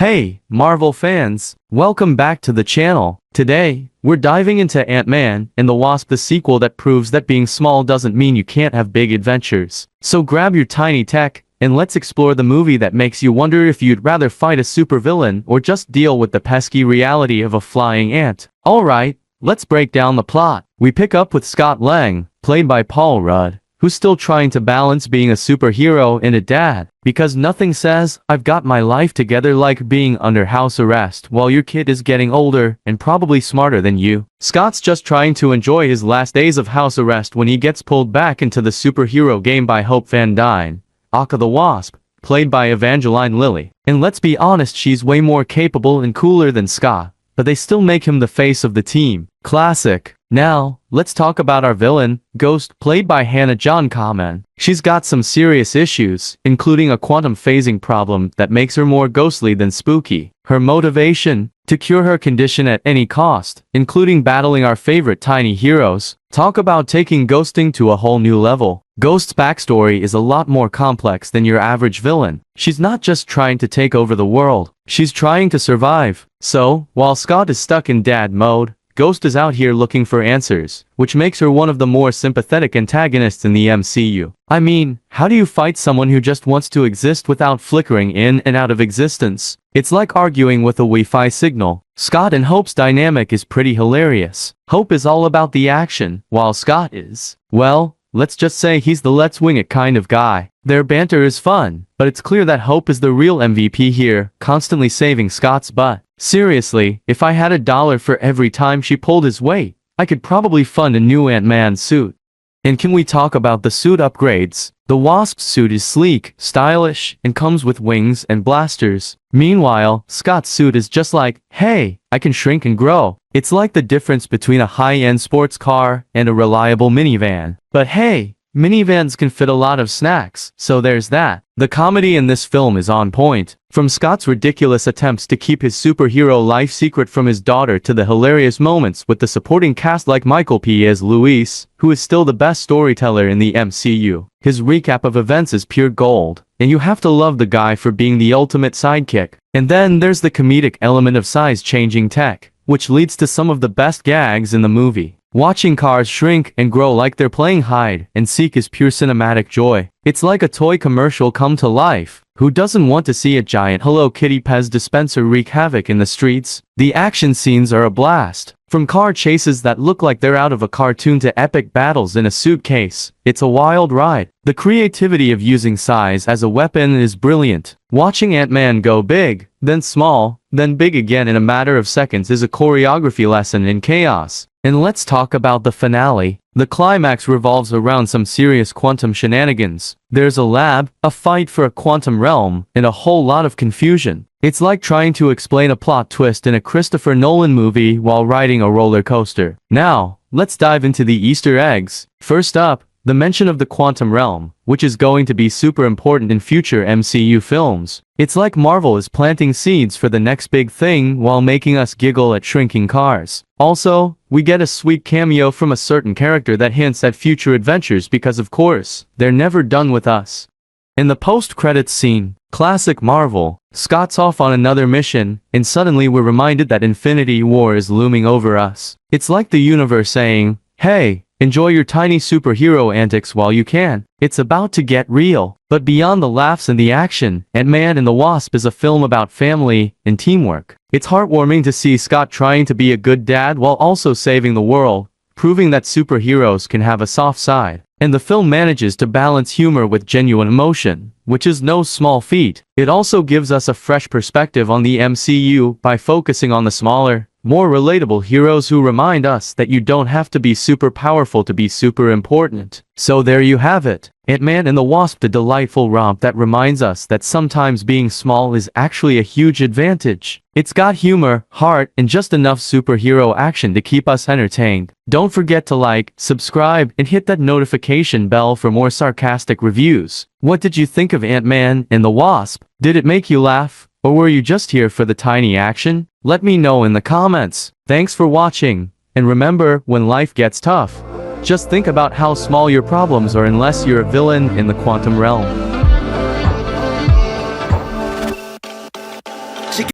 Hey, Marvel fans, welcome back to the channel. Today, we're diving into Ant-Man and the Wasp, the sequel that proves that being small doesn't mean you can't have big adventures. So grab your tiny tech, and let's explore the movie that makes you wonder if you'd rather fight a supervillain or just deal with the pesky reality of a flying ant. Alright, let's break down the plot. We pick up with Scott Lang, played by Paul Rudd, who's still trying to balance being a superhero and a dad, because nothing says, "I've got my life together," like being under house arrest while your kid is getting older and probably smarter than you. Scott's just trying to enjoy his last days of house arrest when he gets pulled back into the superhero game by Hope van Dyne, aka the Wasp, played by Evangeline Lilly. And let's be honest, she's way more capable and cooler than Scott, but they still make him the face of the team. Classic. Now, let's talk about our villain, Ghost, played by Hannah John Kamen. She's got some serious issues, including a quantum phasing problem that makes her more ghostly than spooky. Her motivation? To cure her condition at any cost, including battling our favorite tiny heroes. Talk about taking ghosting to a whole new level. Ghost's backstory is a lot more complex than your average villain. She's not just trying to take over the world, she's trying to survive. So, while Scott is stuck in dad mode, Ghost is out here looking for answers, which makes her one of the more sympathetic antagonists in the MCU. I mean, how do you fight someone who just wants to exist without flickering in and out of existence? It's like arguing with a Wi-Fi signal. Scott and Hope's dynamic is pretty hilarious. Hope is all about the action, while Scott is, well, let's just say he's the let's wing it kind of guy. Their banter is fun, but it's clear that Hope is the real MVP here, constantly saving Scott's butt. Seriously, if I had $1 for every time she pulled his weight, I could probably fund a new Ant-Man suit. And can we talk about the suit upgrades? The Wasp's suit is sleek, stylish, and comes with wings and blasters. Meanwhile, Scott's suit is just like, hey, I can shrink and grow. It's like the difference between a high-end sports car and a reliable minivan. But hey, minivans can fit a lot of snacks, so there's that. The comedy in this film is on point. From Scott's ridiculous attempts to keep his superhero life secret from his daughter to the hilarious moments with the supporting cast like Michael P. as Luis, who is still the best storyteller in the MCU. His recap of events is pure gold, and you have to love the guy for being the ultimate sidekick. And then there's the comedic element of size-changing tech, which leads to some of the best gags in the movie. Watching cars shrink and grow like they're playing hide and seek is pure cinematic joy. It's like a toy commercial come to life. Who doesn't want to see a giant Hello Kitty Pez dispenser wreak havoc in the streets? The action scenes are a blast. From car chases that look like they're out of a cartoon to epic battles in a suitcase, it's a wild ride. The creativity of using size as a weapon is brilliant. Watching Ant-Man go big, then small, then big again in a matter of seconds is a choreography lesson in chaos. And let's talk about the finale. The climax revolves around some serious quantum shenanigans. There's a lab, a fight for a quantum realm, and a whole lot of confusion. It's like trying to explain a plot twist in a Christopher Nolan movie while riding a roller coaster. Now, let's dive into the Easter eggs. First up, the mention of the quantum realm, which is going to be super important in future MCU films. It's like Marvel is planting seeds for the next big thing while making us giggle at shrinking cars. Also, we get a sweet cameo from a certain character that hints at future adventures because of course, they're never done with us. In the post-credits scene, classic Marvel, Scott's off on another mission, and suddenly we're reminded that Infinity War is looming over us. It's like the universe saying, hey, enjoy your tiny superhero antics while you can. It's about to get real. But beyond the laughs and the action, Ant-Man and the Wasp is a film about family and teamwork. It's heartwarming to see Scott trying to be a good dad while also saving the world, proving that superheroes can have a soft side. And the film manages to balance humor with genuine emotion, which is no small feat. It also gives us a fresh perspective on the MCU by focusing on the smaller, more relatable heroes who remind us that you don't have to be super powerful to be super important. So there you have it. Ant-Man and the Wasp, a delightful romp that reminds us that sometimes being small is actually a huge advantage. It's got humor, heart, and just enough superhero action to keep us entertained. Don't forget to like, subscribe, and hit that notification bell for more sarcastic reviews. What did you think of Ant-Man and the Wasp? Did it make you laugh? Or were you just here for the tiny action? Let me know in the comments. Thanks for watching. And remember, when life gets tough, just think about how small your problems are unless you're a villain in the quantum realm.